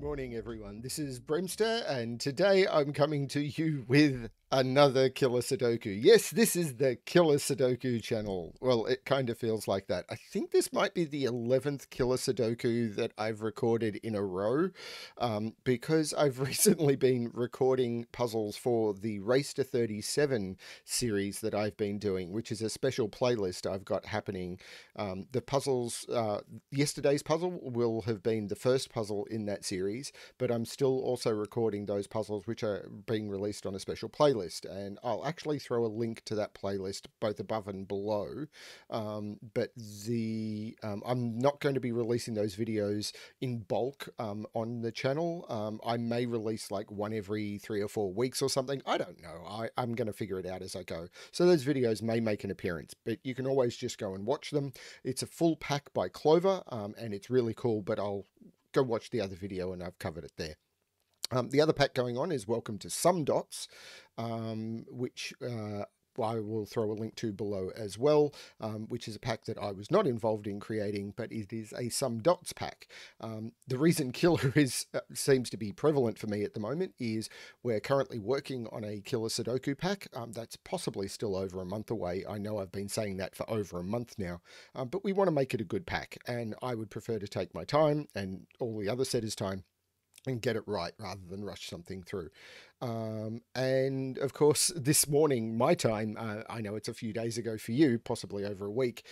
Morning, everyone. This is Bremster, and today I'm coming to you with another Killer Sudoku. Yes, this is the Killer Sudoku channel. Well, it kind of feels like that. I think this might be the 11th Killer Sudoku that I've recorded in a row, because I've recently been recording puzzles for the Race to 37 series that I've been doing, which is a special playlist I've got happening. The puzzles, yesterday's puzzle will have been the first puzzle in that series, but I'm still also recording those puzzles which are being released on a special playlist, and I'll actually throw a link to that playlist both above and below. But I'm not going to be releasing those videos in bulk on the channel. I may release like one every 3 or 4 weeks or something. I don't know. I'm going to figure it out as I go. So those videos may make an appearance, but you can always just go and watch them. It's a full pack by Clover, and it's really cool, but I'll go watch the other video and I've covered it there. The other pack going on is Welcome to Some Dots, which I will throw a link to below as well, which is a pack that I was not involved in creating, but it is a Some Dots pack. The reason Killer seems to be prevalent for me at the moment is we're currently working on a Killer Sudoku pack that's possibly still over a month away. I know I've been saying that for over a month now, but we want to make it a good pack, and I would prefer to take my time and all the other setters' time and get it right rather than rush something through. And of course, this morning, my time, I know it's a few days ago for you, possibly over a week,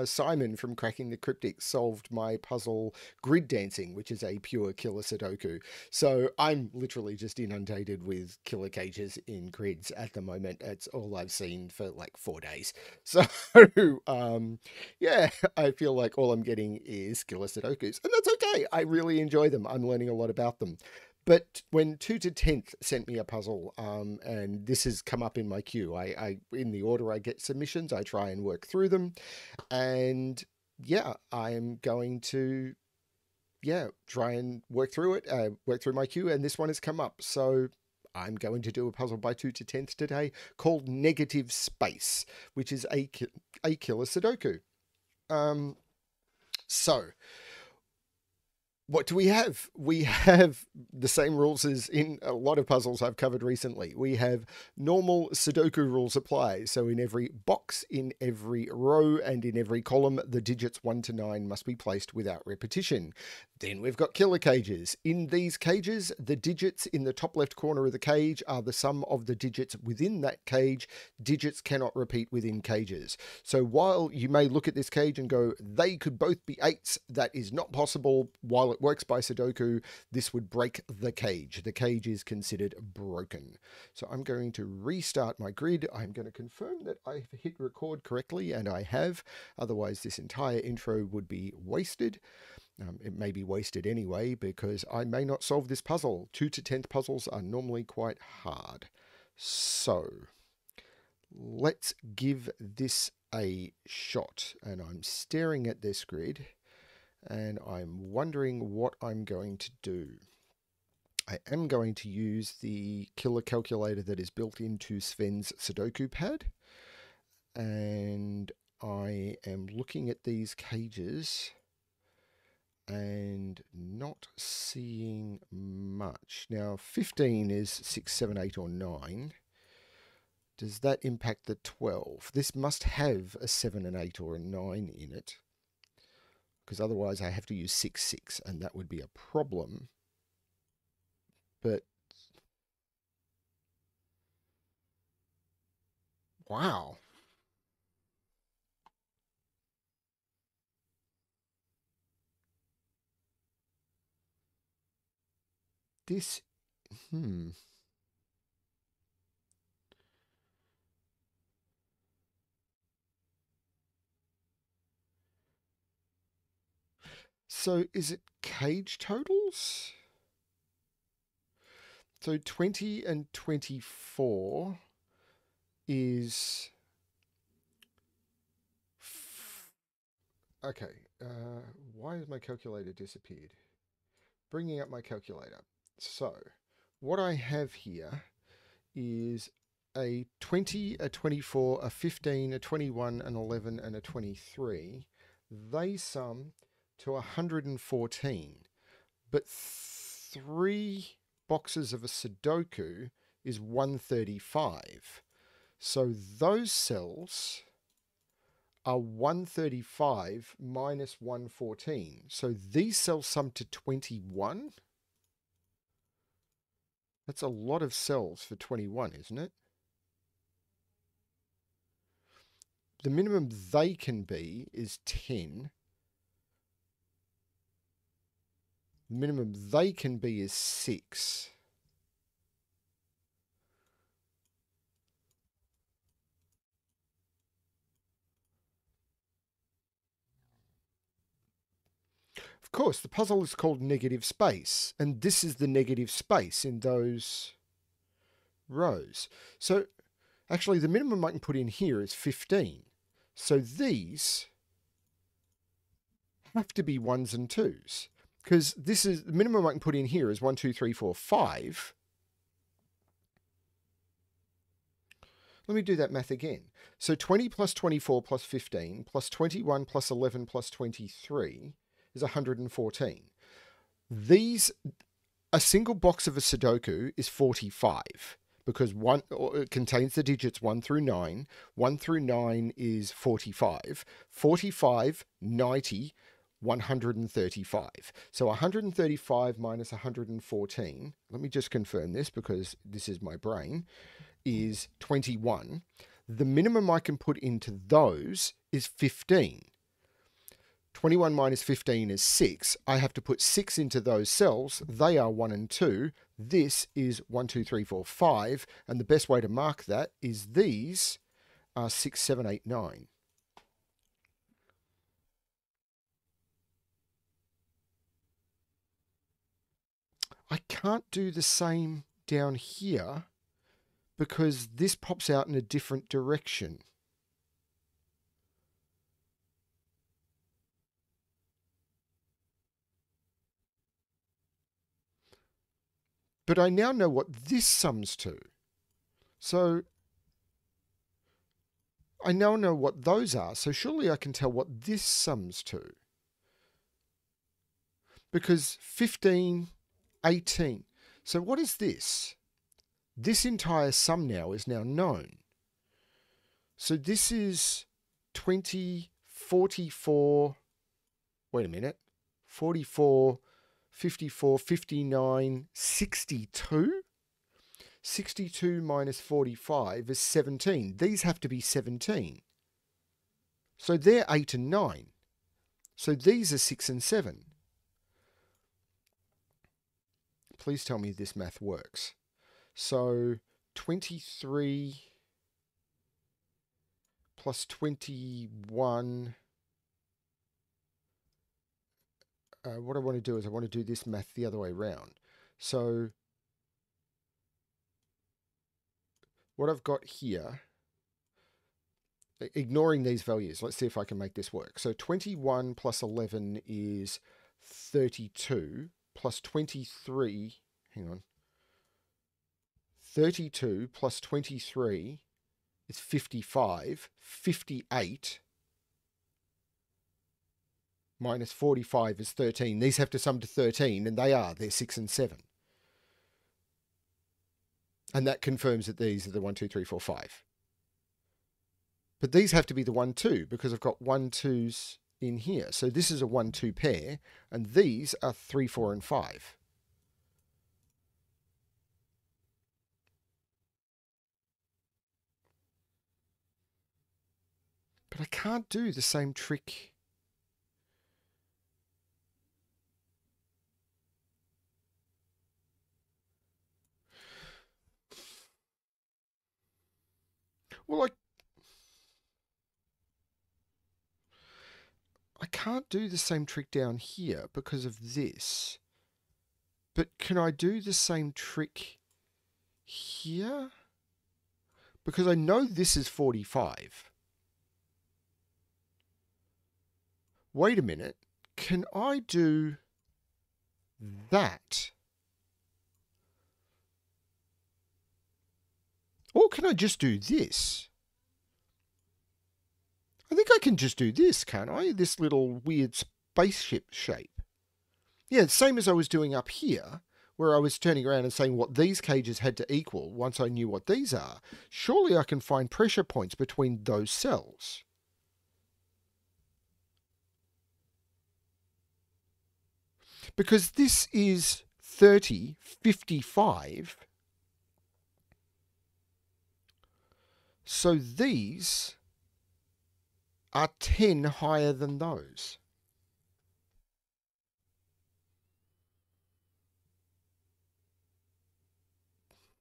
Simon from Cracking the Cryptic solved my puzzle Grid Dancing, which is a pure Killer Sudoku. So I'm literally just inundated with killer cages in grids at the moment. It's all I've seen for like 4 days. So yeah, I feel like all I'm getting is Killer Sudokus, and that's okay. I really enjoy them. I'm learning a lot about them. But when 2totenth sent me a puzzle, and this has come up in my queue, I in the order I get submissions, I try and work through them. And yeah, I'm going to try and work through it, work through my queue, and this one has come up. So I'm going to do a puzzle by 2totenth today called Negative Space, which is a Killer Sudoku. So what do we have? We have the same rules as in a lot of puzzles I've covered recently. We have normal Sudoku rules apply. So in every box, in every row, and in every column, the digits 1 to 9 must be placed without repetition. Then we've got killer cages. In these cages, the digits in the top left corner of the cage are the sum of the digits within that cage. Digits cannot repeat within cages. So while you may look at this cage and go, they could both be 8s, that is not possible. While it works by Sudoku, this would break the cage. The cage is considered broken. So I'm going to restart my grid. I'm going to confirm that I've hit record correctly, and I have. Otherwise, this entire intro would be wasted. It may be wasted anyway, because I may not solve this puzzle. 2totenth puzzles are normally quite hard. So let's give this a shot. And I'm staring at this grid, and I'm wondering what I'm going to do. I am going to use the killer calculator that is built into Sven's Sudoku pad. And I am looking at these cages and not seeing much. Now, 15 is 6, 7, 8, or 9. Does that impact the 12? This must have a 7, an 8, or a 9 in it, because otherwise I have to use 6, 6, and that would be a problem. But wow. This, So is it cage totals? So 20 and 24 is... Okay, why has my calculator disappeared? Bringing up my calculator. So what I have here is a 20, a 24, a 15, a 21, an 11, and a 23. They sum to 114. But 3 boxes of a Sudoku is 135. So those cells are 135 minus 114. So these cells sum to 21. That's a lot of cells for 21, isn't it? The minimum they can be is 10. The minimum they can be is 6. Of course, the puzzle is called negative space, and this is the negative space in those rows. So actually, the minimum I can put in here is 15. So these have to be 1s and 2s, because this is the minimum I can put in here is 1, 2, 3, 4, 5. Let me do that math again. So 20 plus 24 plus 15 plus 21 plus 11 plus 23 is 114. A single box of a Sudoku is 45 because it contains the digits 1 through 9. 1 through 9 is 45. 45, 90, 135. So 135 minus 114, let me just confirm this because this is my brain, is 21. The minimum I can put into those is 15. 21 minus 15 is 6. I have to put 6 into those cells. They are 1 and 2. This is 1, 2, 3, 4, 5. And the best way to mark that is these are 6, 7, 8, 9. I can't do the same down here because this pops out in a different direction. But I now know what this sums to. So I now know what those are. So surely I can tell what this sums to. Because 15, 18. So what is this? This entire sum now is now known. So this is 20, 44, wait a minute, 44, 54, 59, 62. 62 minus 45 is 17. These have to be 17. So they're 8 and 9. So these are 6 and 7. Please tell me this math works. So 23 plus 21. What I want to do is I want to do this math the other way around. So what I've got here, ignoring these values, let's see if I can make this work. So 21 plus 11 is 32 plus 23, hang on, 32 plus 23 is 55, 58 minus 45 is 13. These have to sum to 13, and they're 6 and 7. And that confirms that these are the 1, 2, 3, 4, 5. But these have to be the 1, 2 because I've got 1, 2s in here. So this is a 1, 2 pair, and these are 3, 4, and 5. But I can't do the same trick. Well, I can't do the same trick down here because of this. But can I do the same trick here? Because I know this is 45. Wait a minute. Can I do that? Or can I just do this? I think I can just do this, can't I? This little weird spaceship shape. Yeah, same as I was doing up here, where I was turning around and saying what these cages had to equal once I knew what these are. Surely I can find pressure points between those cells. Because this is 30, 55. So these are 10 higher than those.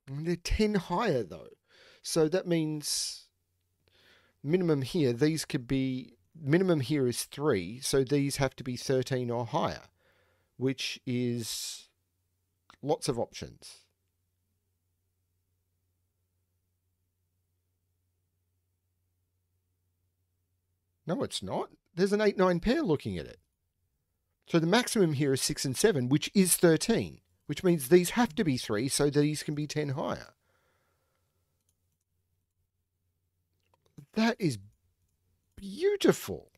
And they're 10 higher though. So that means minimum here, these could be, minimum here is 3. So these have to be 13 or higher, which is lots of options. No, it's not. There's an 8-9 pair looking at it. So the maximum here is 6 and 7, which is 13, which means these have to be 3, so these can be 10 higher. That is beautiful.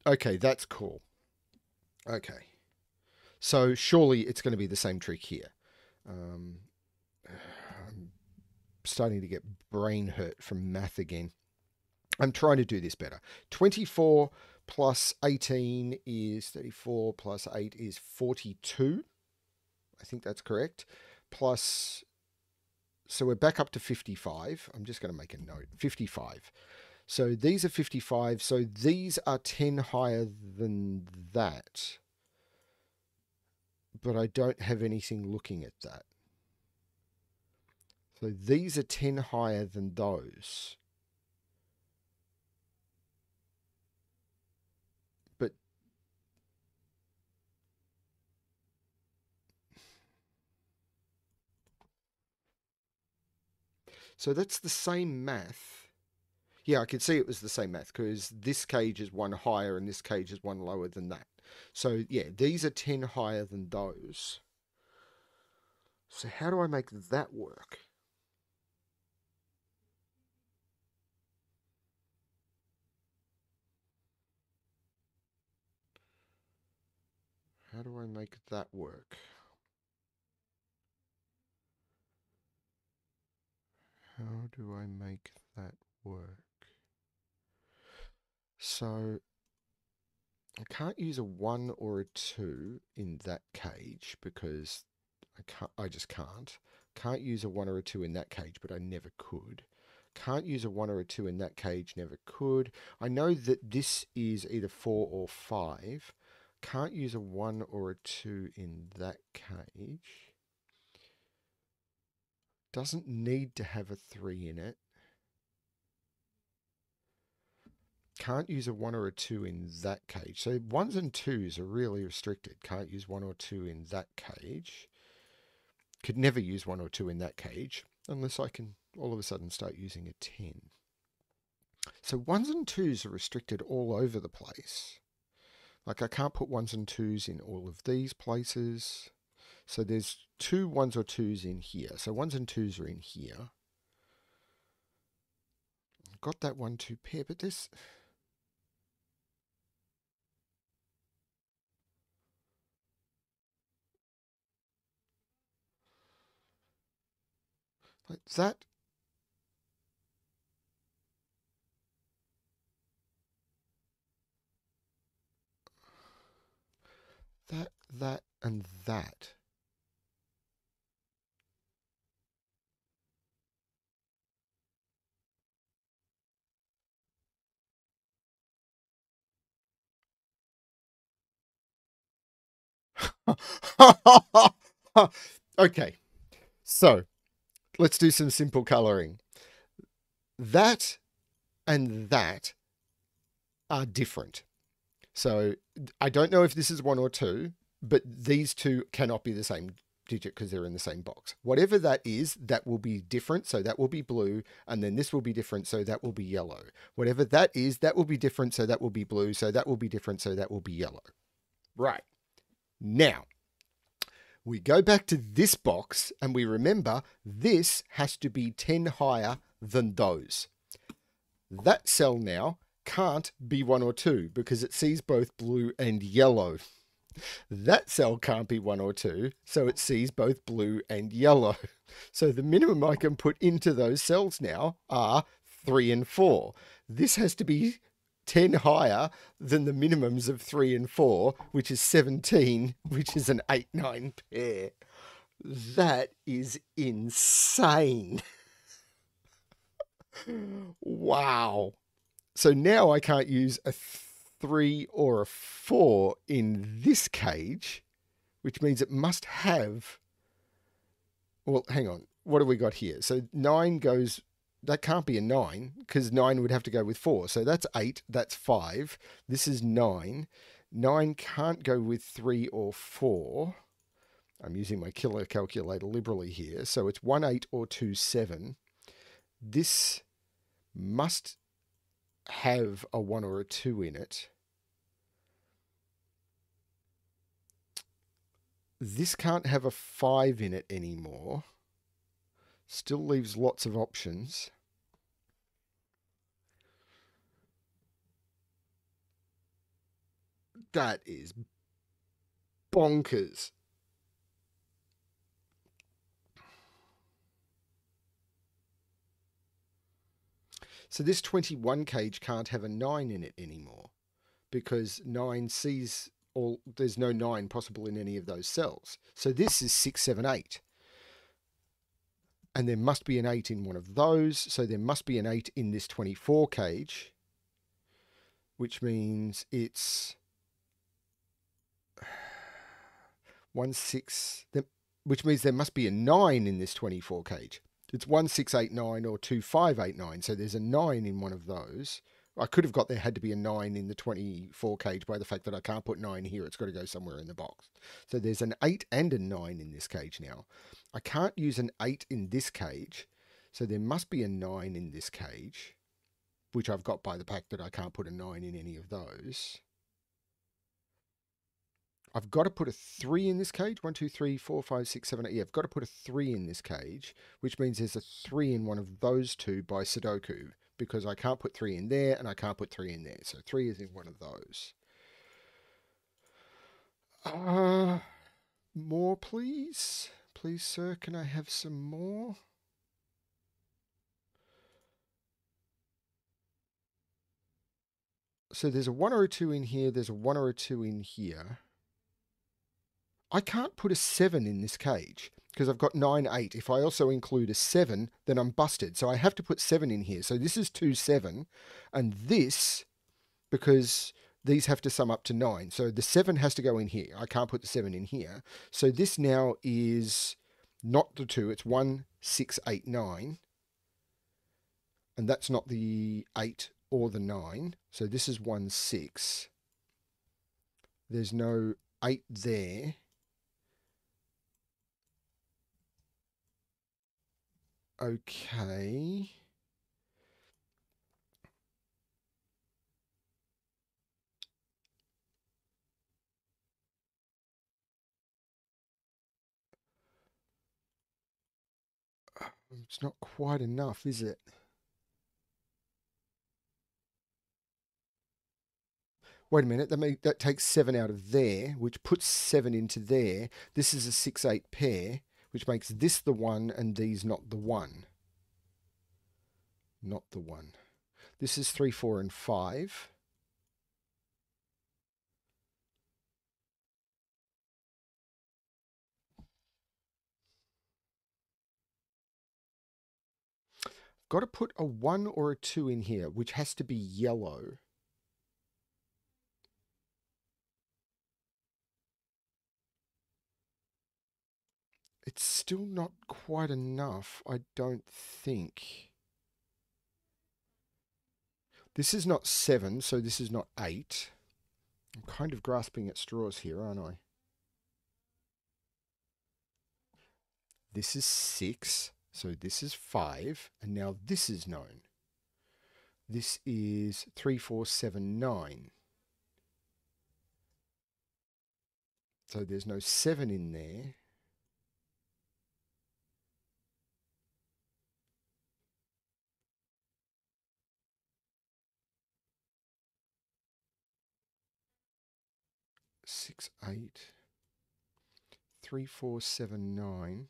Okay, that's cool. Okay. So surely it's going to be the same trick here. I'm starting to get brain hurt from math again. I'm trying to do this better. 24 plus 18 is 34, plus 8 is 42. I think that's correct. Plus, so we're back up to 55. I'm just going to make a note. 55. So these are 55. So these are 10 higher than that. But I don't have anything looking at that. So these are 10 higher than those. But so that's the same math. Yeah, I could see it was the same math because this cage is one higher and this cage is one lower than that. So yeah, these are 10 higher than those. So how do I make that work? How do I make that work? How do I make that work? So I can't use a 1 or a 2 in that cage because I just can't. Can't use a 1 or a 2 in that cage, but I never could. Can't use a 1 or a 2 in that cage, never could. I know that this is either 4 or 5. Can't use a 1 or a 2 in that cage. Doesn't need to have a 3 in it. Can't use a 1 or a 2 in that cage. So 1s and 2s are really restricted. Can't use 1 or 2 in that cage. Could never use 1 or 2 in that cage unless I can all of a sudden start using a 10. So 1s and 2s are restricted all over the place. Like I can't put 1s and 2s in all of these places. So there's 2 1s or 2s in here. So 1s and 2s are in here. Got that 1 2 pair, but this... like that... that, and that. Okay, so let's do some simple coloring. That and that are different. So I don't know if this is 1 or 2, but these two cannot be the same digit because they're in the same box. Whatever that is, that will be different. So that will be blue. And then this will be different. So that will be yellow. Whatever that is, that will be different. So that will be blue. So that will be different. So that will be yellow. Right. Now, we go back to this box and we remember this has to be 10 higher than those. That cell now can't be 1 or 2 because it sees both blue and yellow. That cell can't be 1 or 2, so it sees both blue and yellow. So the minimum I can put into those cells now are 3 and 4. This has to be 10 higher than the minimums of 3 and 4, which is 17, which is an 8-9 pair. That is insane. Wow. So now I can't use a 3 or a 4 in this cage, which means it must have... Well, hang on. What have we got here? So 9 goes... That can't be a 9, because 9 would have to go with 4. So that's 8, that's 5. This is 9. 9 can't go with 3 or 4. I'm using my killer calculator liberally here. So it's 1, 8 or 2, 7. This must have a 1 or a 2 in it. This can't have a 5 in it anymore. Still leaves lots of options. That is bonkers. So this 21 cage can't have a 9 in it anymore because 9 sees all, there's no 9 possible in any of those cells. So this is 6, 7, 8. And there must be an 8 in one of those. So there must be an 8 in this 24 cage, which means it's 1, 6, which means there must be a 9 in this 24 cage. It's 1, 6, 8, 9 or 2, 5, 8, 9. So there's a 9 in one of those. I could have got there had to be a 9 in the 24 cage by the fact that I can't put 9 here. It's got to go somewhere in the box. So there's an 8 and a 9 in this cage now. I can't use an 8 in this cage. So there must be a 9 in this cage, which I've got by the fact that I can't put a 9 in any of those. I've got to put a 3 in this cage. 1, 2, 3, 4, 5, 6, 7, 8. Yeah, I've got to put a 3 in this cage, which means there's a 3 in one of those two by Sudoku, because I can't put 3 in there and I can't put 3 in there. So 3 is in one of those. More, please. Please, sir, can I have some more? So there's a 1 or a 2 in here. There's a 1 or a 2 in here. I can't put a 7 in this cage because I've got 9, 8. If I also include a 7, then I'm busted. So I have to put 7 in here. So this is 2, 7. And this, because these have to sum up to 9. So the 7 has to go in here. I can't put the 7 in here. So this now is not the 2. It's 1, 6, 8, 9. And that's not the 8 or the 9. So this is 1, 6. There's no 8 there. Okay. It's not quite enough, is it? Wait a minute, that takes 7 out of there, which puts 7 into there. This is a 6, 8 pair, which makes this the 1 and these not the 1. Not the 1. This is 3, 4, and 5. Got to put a 1 or a 2 in here, which has to be yellow. It's still not quite enough, I don't think. This is not 7, so this is not 8. I'm kind of grasping at straws here, aren't I? This is 6, so this is 5, and now this is known. This is 3, 4, 7, 9. So there's no 7 in there. 6, 8, 3, 4, 7, 9.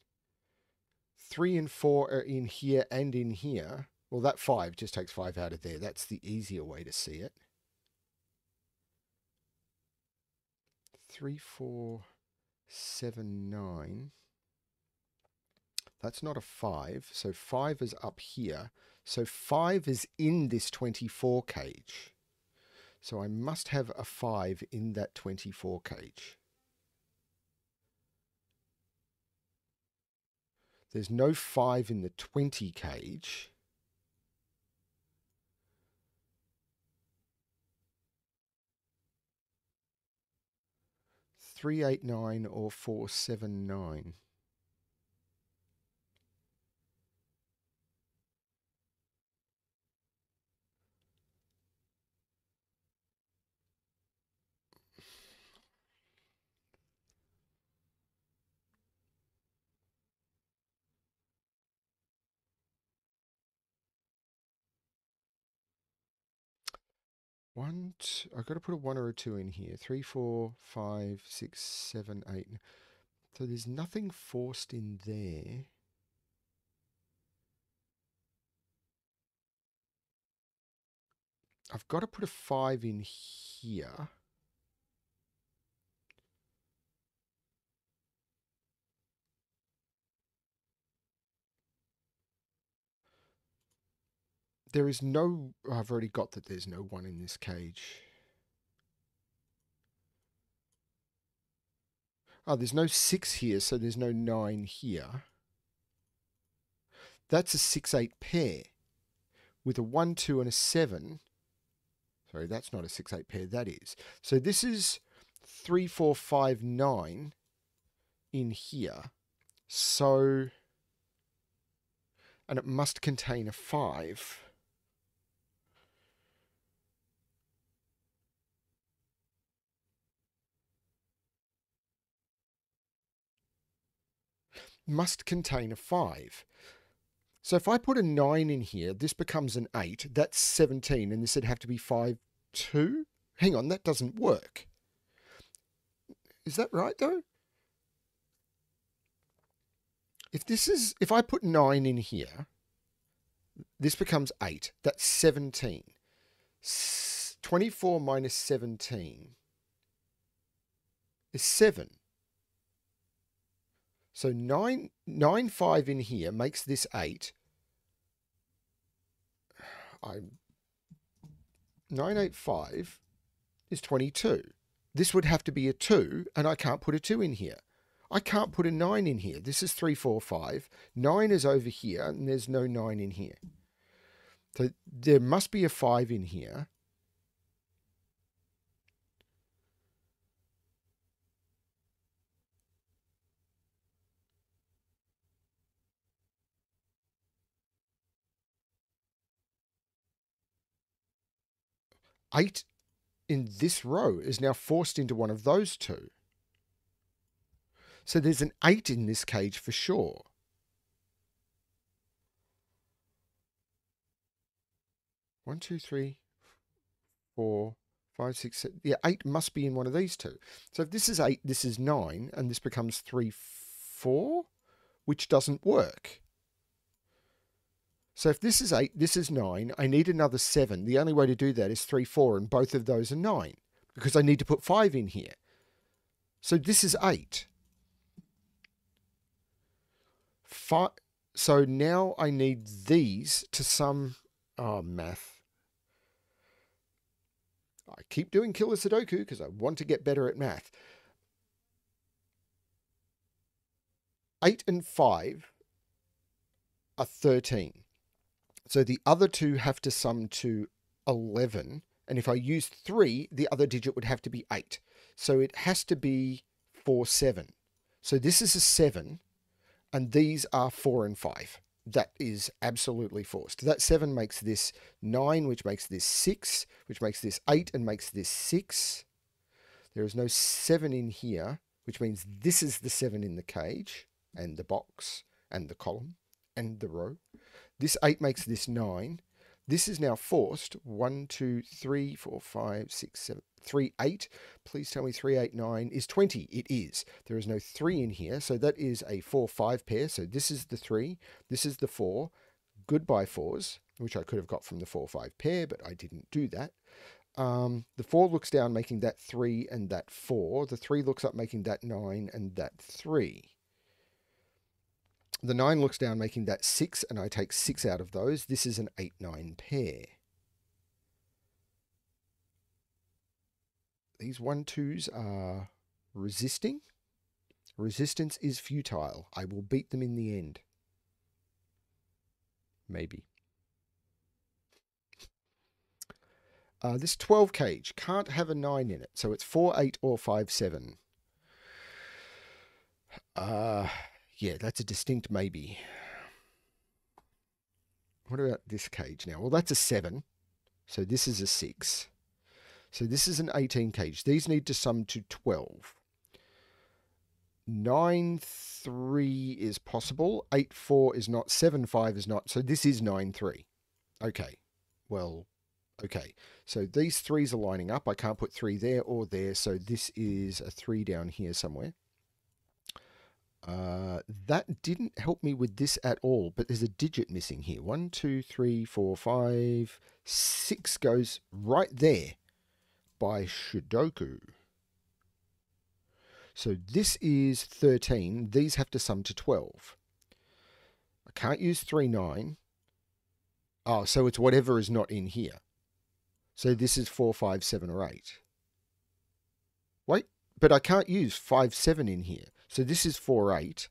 3 and 4 are in here and in here. Well, that 5 just takes 5 out of there. That's the easier way to see it. 3, 4, 7, 9. That's not a 5. So 5 is up here. So 5 is in this 24 cage. So I must have a 5 in that 24 cage. There's no 5 in the 20 cage. Three, 8, 9 or 4, 7, 9. I've got to put a 1 or a 2 in here. 3, 4, 5, 6, 7, 8. So there's nothing forced in there. I've got to put a 5 in here. There is no... I've already got that there's no 1 in this cage. Oh, there's no 6 here, so there's no 9 here. That's a 6, 8 pair with a 1, 2 and a 7. Sorry, that's not a 6, 8 pair, that is. So this is 3, 4, 5, 9 in here. So, and it must contain a 5. Must contain a 5. So if I put a 9 in here, this becomes an 8. That's 17, and this would have to be 5, 2? Hang on, that doesn't work. Is that right, though? If I put 9 in here, this becomes 8. That's 17. 24 minus 17 is 7. So 9, 5 in here makes this 8. 9, 8, 5 is 22. This would have to be a 2, and I can't put a 2 in here. I can't put a 9 in here. This is 3, 4, 5. 9 is over here, and there's no 9 in here. So there must be a 5 in here. Eight in this row is now forced into one of those two. So there's an 8 in this cage for sure. One, two, three, 4, 5, 6, 7. Yeah, 8 must be in one of these two. So if this is 8, this is 9, and this becomes 3, 4, which doesn't work. So if this is 8, this is 9, I need another 7. The only way to do that is 3, 4, and both of those are 9, because I need to put 5 in here. So this is 8. So now I need these to sum... Oh, math. I keep doing killer Sudoku because I want to get better at math. 8 and 5 are 13. So the other two have to sum to 11. And if I use 3, the other digit would have to be 8. So it has to be 4, 7. So this is a 7, and these are 4 and 5. That is absolutely forced. That 7 makes this 9, which makes this 6, which makes this 8, and makes this 6. There is no 7 in here, which means this is the 7 in the cage, and the box, and the column, and the row. This 8 makes this 9. This is now forced 1, 2, 3, 4, 5, 6, 7, 3, 8. Please tell me 3, 8, 9 is 20. It is. There is no 3 in here, so that is a 4, 5 pair. So this is the 3, this is the 4. Goodbye 4s, which I could have got from the 4, 5 pair, but I didn't do that. The 4 looks down, making that 3 and that 4. The 3 looks up, making that 9 and that 3. The 9 looks down, making that 6, and I take 6 out of those. This is an 8, 9 pair. These 1, 2s are resisting. Resistance is futile. I will beat them in the end. Maybe. This 12 cage can't have a 9 in it, so it's 4, 8 or 5, 7. Yeah, that's a distinct maybe. What about this cage now? Well, that's a 7, so this is a 6. So this is an 18 cage. These need to sum to 12. 9, 3 is possible. 8, 4 is not. 7, 5 is not. So this is 9, 3. Okay. Well, okay. So these 3s are lining up. I can't put 3 there or there. So this is a 3 down here somewhere. That didn't help me with this at all, but there's a digit missing here. 1, 2, 3, 4, 5, 6 goes right there by Sudoku. So this is 13. These have to sum to 12. I can't use 3, 9. Oh, so it's whatever is not in here. So this is 4, 5, 7, or 8. Wait, but I can't use 5, 7 in here. So this is 4, 8.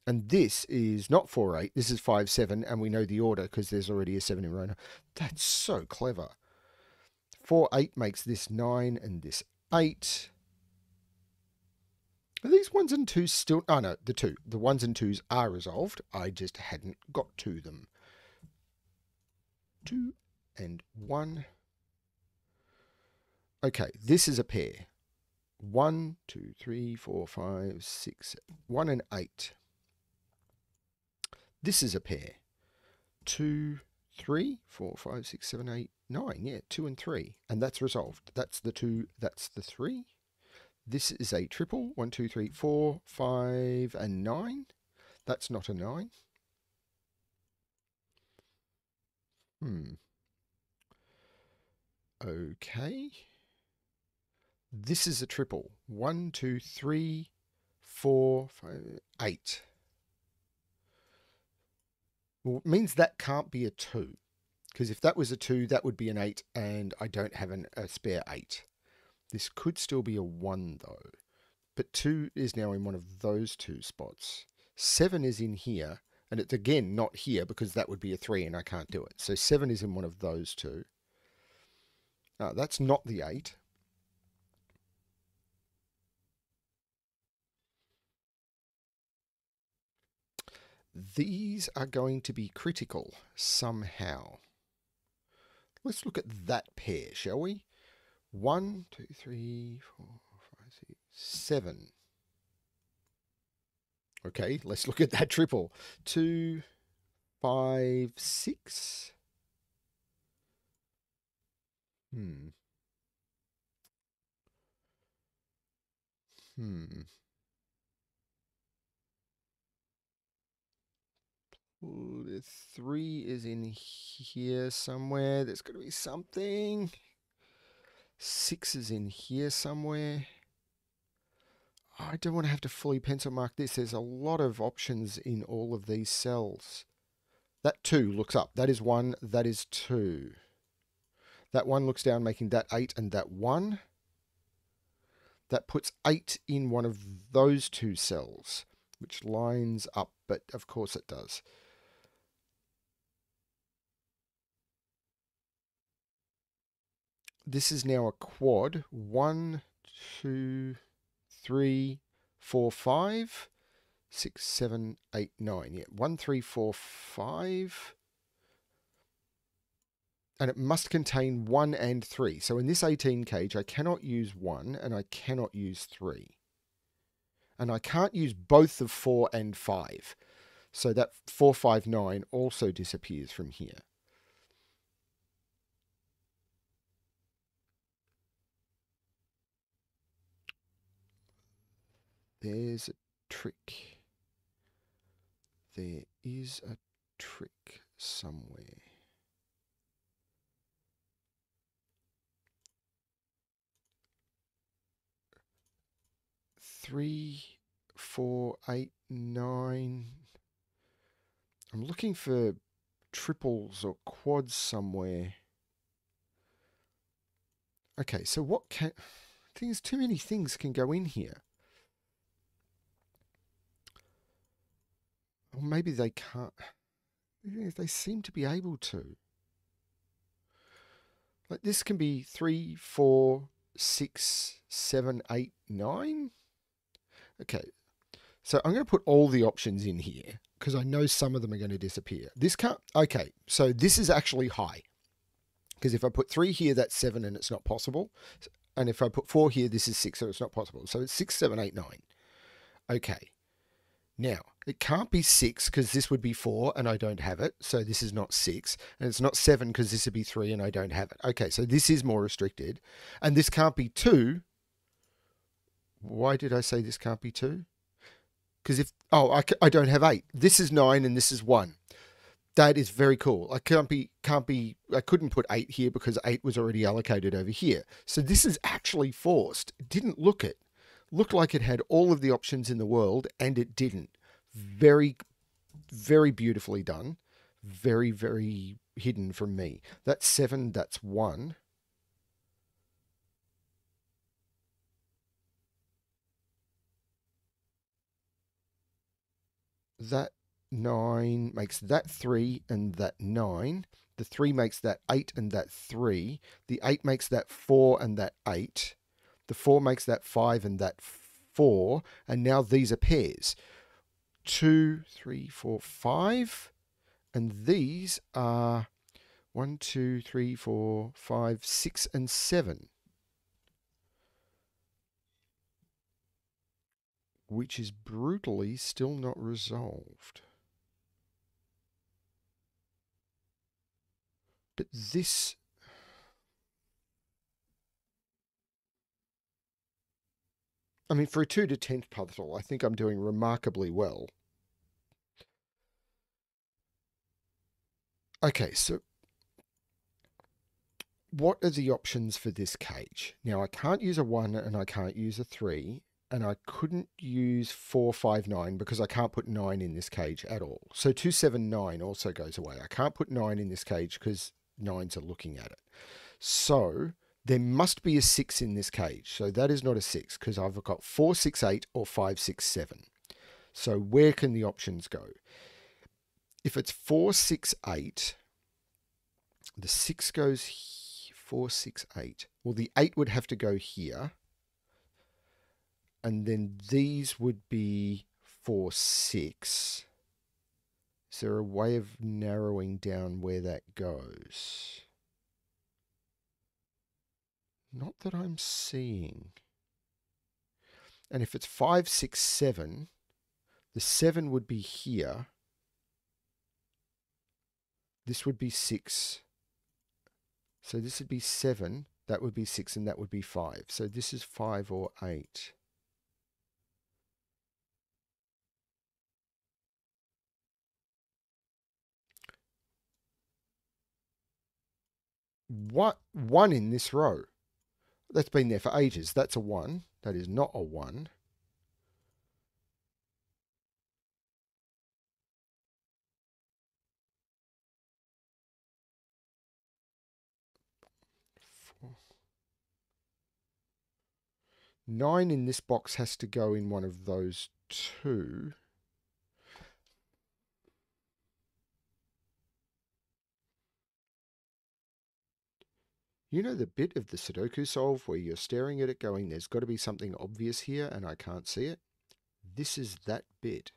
And this is not 4, 8. This is 5, 7. And we know the order because there's already a 7 in row. That's so clever. 4, 8 makes this 9 and this 8. Are these 1s and 2s still? Oh, no, the 2. The 1s and 2s are resolved. I just hadn't got to them. 2 and 1. Okay, this is a pair. 1, 2, 3, 4, 5, 6, 1 and 8. This is a pair. 2, 3, 4, 5, 6, 7, 8, 9. Yeah, 2 and 3. And that's resolved. That's the 2, that's the 3. This is a triple. 1, 2, 3, 4, 5, and 9. That's not a 9. Okay. This is a triple. 1, 2, 3, 4, 5, 8. Well, it means that can't be a 2. Because if that was a 2, that would be an 8, and I don't have a spare 8. This could still be a 1, though. But 2 is now in one of those 2 spots. 7 is in here, and it's again not here because that would be a 3 and I can't do it. So 7 is in one of those 2. That's not the 8. These are going to be critical somehow. Let's look at that pair, shall we? 1, 2, 3, 4, 5, 6, 7. Okay, let's look at that triple. 2, 5, 6. Ooh, the 3 is in here somewhere. There's got to be something. 6 is in here somewhere. I don't want to have to fully pencil mark this. There's a lot of options in all of these cells. That 2 looks up. That is 1. That is 2. That 1 looks down, making that 8 and that 1. That puts 8 in one of those 2 cells, which lines up, but of course it does. This is now a quad. 1, 2, 3, 4, 5, 6, 7, 8, 9. Yeah, 1, 3, 4, 5. And it must contain 1 and 3. So in this 18 cage, I cannot use 1 and I cannot use 3. And I can't use both of 4 and 5. So that 4, 5, 9 also disappears from here. There's a trick. There is a trick somewhere. Three, 4, 8, 9. I'm looking for triples or quads somewhere. Okay, so what can... I think there's too many things can go in here. Or maybe they can't. They seem to be able to. Like this can be 3, 4, 6, 7, 8, 9. Okay, so I'm going to put all the options in here because I know some of them are going to disappear. This can't. Okay, so this is actually high. Because if I put 3 here, that's 7 and it's not possible. And if I put 4 here, this is 6, so it's not possible. So it's 6, 7, 8, 9. Okay. Now, it can't be 6 because this would be 4 and I don't have it. So this is not 6. And it's not 7 because this would be 3 and I don't have it. Okay, so this is more restricted. And this can't be 2. Why did I say this can't be 2? Because if... Oh, I don't have 8. This is 9 and this is 1. That is very cool. I couldn't put 8 here because 8 was already allocated over here. So this is actually forced. It didn't look it. Looked like it had all of the options in the world and it didn't. Very, very beautifully done. Very, very hidden from me. That's 7, that's 1. That 9 makes that 3 and that 9. The 3 makes that 8 and that 3. The 8 makes that 4 and that 8. The 4 makes that 5 and that 4. And now these are pairs. 2, 3, 4, 5. And these are 1, 2, 3, 4, 5, 6, and 7. Which is brutally still not resolved. But this... I mean, for a 2 to 10th puzzle, I think I'm doing remarkably well. Okay, so what are the options for this cage? Now, I can't use a 1 and I can't use a 3. And I couldn't use 4, 5, 9 because I can't put 9 in this cage at all. So 2, 7, 9 also goes away. I can't put 9 in this cage because 9s are looking at it. So there must be a 6 in this cage. So that is not a 6 because I've got 4, 6, 8 or 5, 6, 7. So where can the options go? If it's 4, 6, 8, the 6 goes here, 4, 6, 8. Well, the 8 would have to go here. And then these would be 4, 6. Is there a way of narrowing down where that goes? Not that I'm seeing. And if it's 5, 6, 7, the 7 would be here. This would be 6. So this would be 7, that would be 6, and that would be 5. So this is 5 or 8. What 1 in this row? That's been there for ages. That's a 1. That is not a 1. Four. 9 in this box has to go in one of those 2. You know the bit of the Sudoku solve where you're staring at it going, there's got to be something obvious here and I can't see it? This is that bit.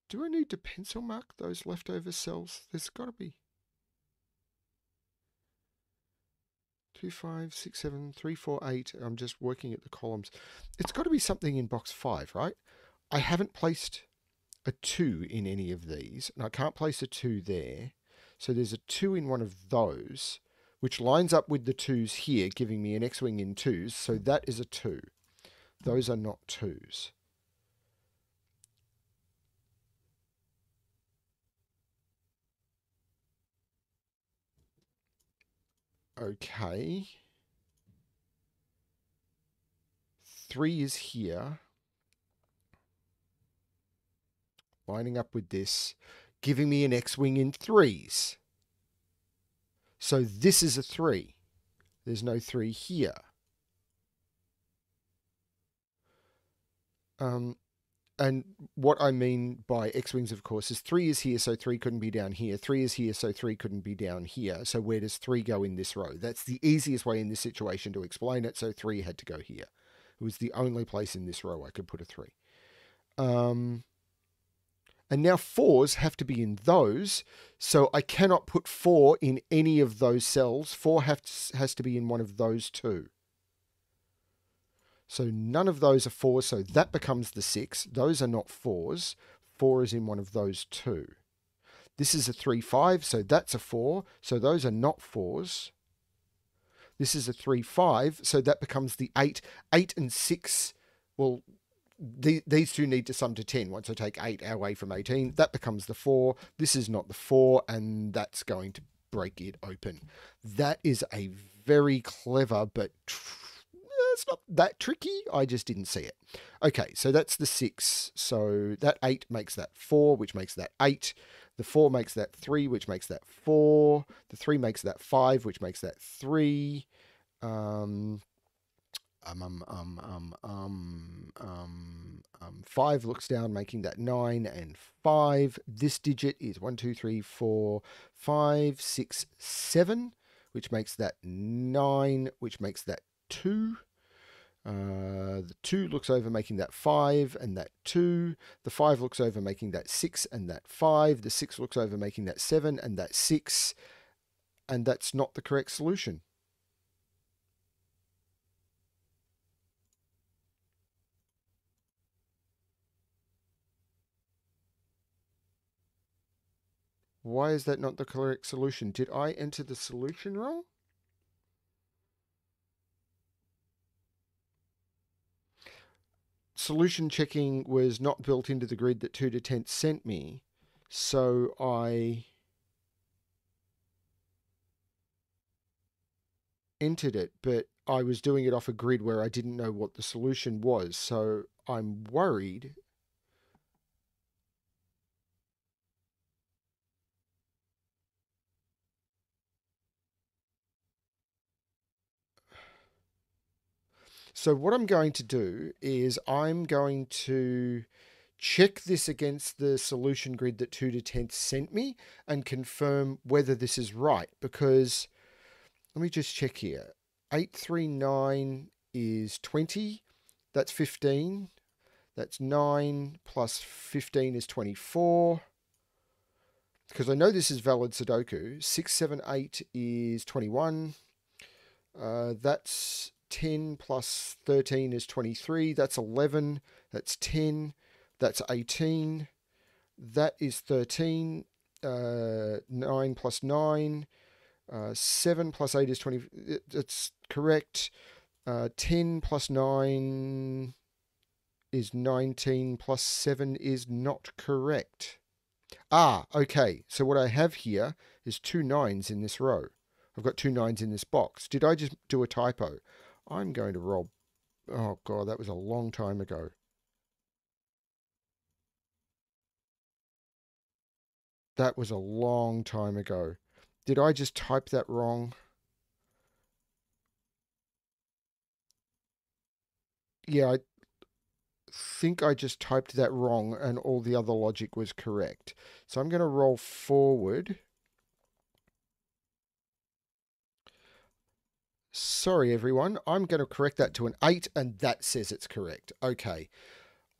Do I need to pencil mark those leftover cells? There's got to be 2, 5, 6, 7, 3, 4, 8. I'm just working at the columns. It's got to be something in box 5, right? I haven't placed a 2 in any of these, and I can't place a 2 there. So there's a 2 in one of those, which lines up with the 2's here, giving me an X-wing in 2's. So that is a 2. Those are not 2's. Okay. 3 is here. Lining up with this, giving me an X-wing in 3's. So this is a 3. There's no 3 here. And what I mean by X-wings, of course, is 3 is here, so 3 couldn't be down here. 3 is here, so 3 couldn't be down here. So where does 3 go in this row? That's the easiest way in this situation to explain it. So 3 had to go here. It was the only place in this row I could put a 3. And now 4s have to be in those, so I cannot put 4 in any of those cells. 4 has to be in one of those 2. So none of those are 4s, so that becomes the 6. Those are not 4s. 4 is in one of those 2. This is a 3, 5, so that's a 4. So those are not 4s. This is a 3, 5, so that becomes the 8. 8 and 6, well, these two need to sum to 10. Once I take 8 away from 18, that becomes the 4. This is not the 4, and that's going to break it open. That is a very clever, but it's not that tricky. I just didn't see it. Okay, so that's the 6. So that 8 makes that 4, which makes that 8. The 4 makes that 3, which makes that 4. The 3 makes that 5, which makes that 3. 5 looks down, making that 9 and 5. This digit is 1, 2, 3, 4, 5, 6, 7, which makes that 9, which makes that 2. The 2 looks over, making that 5 and that 2. The 5 looks over, making that 6 and that 5. The 6 looks over, making that 7 and that 6. And that's not the correct solution. Why is that not the correct solution? Did I enter the solution wrong? Solution checking was not built into the grid that 2totenth sent me, so I entered it, but I was doing it off a grid where I didn't know what the solution was, so I'm worried. So what I'm going to do is I'm going to check this against the solution grid that 2totenth sent me and confirm whether this is right, because let me just check here. 839 is 20. That's 15. That's 9 plus 15 is 24. Because I know this is valid Sudoku. 6, 7, 8 is 21. That's 10 plus 13 is 23. That's 11. That's 10. That's 18. That is 13. 9 plus 9. 7 plus 8 is 20. That's correct. 10 plus 9 is 19. Plus 7 is not correct. Ah, okay. So what I have here is 2 9s in this row. I've got 2 9s in this box. Did I just do a typo? I'm going to roll. Oh, God, that was a long time ago. That was a long time ago. Did I just type that wrong? Yeah, I think I just typed that wrong and all the other logic was correct. So I'm going to roll forward. Sorry, everyone. I'm going to correct that to an 8, and that says it's correct. Okay.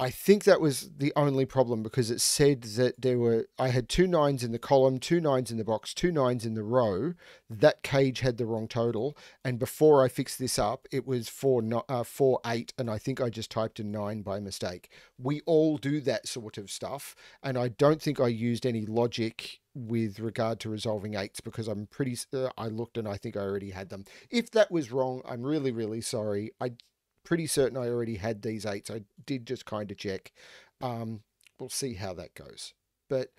I think that was the only problem, because it said that I had 2 9s in the column, 2 9s in the box, 2 9s in the row. That cage had the wrong total. And before I fixed this up, it was 4 8. And I think I just typed a 9 by mistake. We all do that sort of stuff. And I don't think I used any logic with regard to resolving 8s, because I looked and I think I already had them. If that was wrong, I'm really, really sorry. Pretty certain I already had these 8s. I did just kind of check. We'll see how that goes. But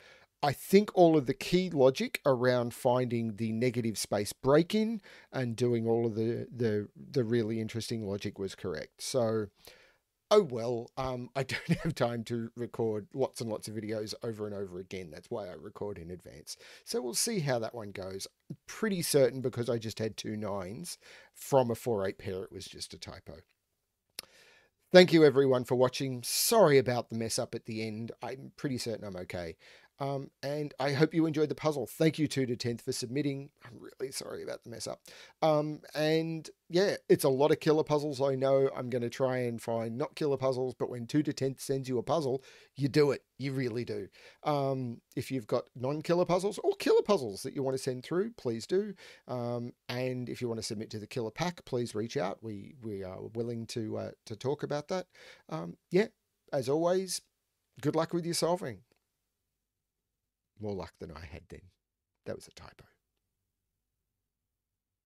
I think all of the key logic around finding the negative space break-in and doing all of the really interesting logic was correct. So, oh well, I don't have time to record lots and lots of videos over and over again. That's why I record in advance. So we'll see how that one goes. I'm pretty certain, because I just had 2 9s from a 4 8 pair, it was just a typo. Thank you everyone for watching. Sorry about the mess up at the end. I'm pretty certain I'm okay. And I hope you enjoyed the puzzle. Thank you 2totenth for submitting. I'm really sorry about the mess up. And yeah, it's a lot of killer puzzles. I know I'm going to try and find not killer puzzles, but when 2totenth sends you a puzzle, you do it. You really do. If you've got non-killer puzzles or killer puzzles that you want to send through, please do. And if you want to submit to the killer pack, please reach out. We are willing to talk about that. Yeah, as always, good luck with your solving. More luck than I had then. That was a typo.